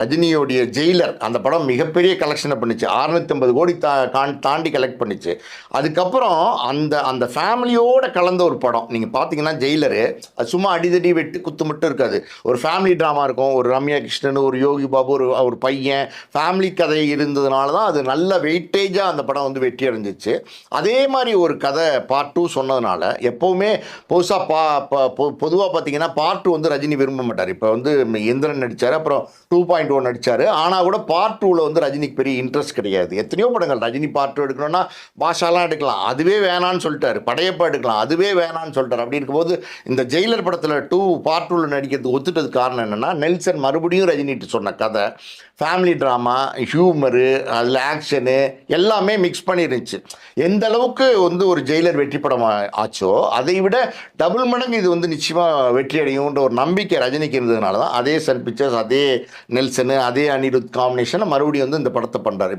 ரஜினியோடைய Jailer அந்த படம் மிகப்பெரிய கலெக்ஷனை பண்ணிச்சு, 650 கோடி தாண்டி கலெக்ட் பண்ணிச்சு. அதுக்கப்புறம் அந்த அந்த ஃபேமிலியோட கலந்த ஒரு படம் நீங்கள் பார்த்தீங்கன்னா ஜெயிலரு, அது சும்மா அடிதடி வெட்டு குத்து மட்டும் இருக்காது, ஒரு ஃபேமிலி ட்ராமா இருக்கும். ஒரு ரம்யா கிருஷ்ணன், ஒரு யோகி பாபு, ஒரு பையன், ஃபேமிலி கதை இருந்ததுனால தான் அது நல்ல வெயிட்டேஜாக அந்த படம் வந்து வெற்றி அடைஞ்சிச்சு. அதே மாதிரி ஒரு கதை பார்ட் 2 சொன்னதுனால எப்போவுமே பொதுவாக பார்த்தீங்கன்னா பார்ட் 2 வந்து ரஜினி விரும்ப மாட்டார். இப்போ வந்து எந்திரன் நடித்தார், அப்புறம் 2.1 நடித்தார். ஆனால் கூட பார்ட் 2ல் வந்து ரஜினிக்கு பெரிய இன்ட்ரெஸ்ட் கிடையாது. எத்தனையோ படங்கள் ரஜினி பார்ட் 2 எடுக்கணும்னா பாஷாலாம் எடுக்கலாம், அதுவே வேணான்னு சொல்லிட்டாரு. படையப்பா எடுக்கலாம், அதுவே வேணான்னு சொல்லிட்டார். அப்படி இருக்கும்போது இந்த ஜெயிலர் படத்தில் பார்ட் 2ல் நடிக்கிறதுக்கு ஒத்துட்டது காரணம் என்னென்னா, நெல்சன் மறுபடியும் ரஜினிட்டு சொன்ன கதை ஃபேமிலி ட்ராமா, ஹியூமரு, அதில் ஆக்ஷனு எல்லாமே மிக்ஸ் பண்ணிருந்துச்சு. எந்த அளவுக்கு வந்து ஒரு ஜெயிலர் வெற்றி படம் ஆச்சோ அதை விட டபுள் மடங்கு இது வந்து நிச்சயமாக வெற்றி அடையும்ன்ற ஒரு நம்பிக்கை ரஜினிக்கு இருந்ததுனால தான் அதே சன் பிக்சர்ஸ், அதே நெல்சனு, அதே அனிருத் காம்பினேஷன் மறுபடியும் வந்து இந்த படத்தை பண்ணுறாரு.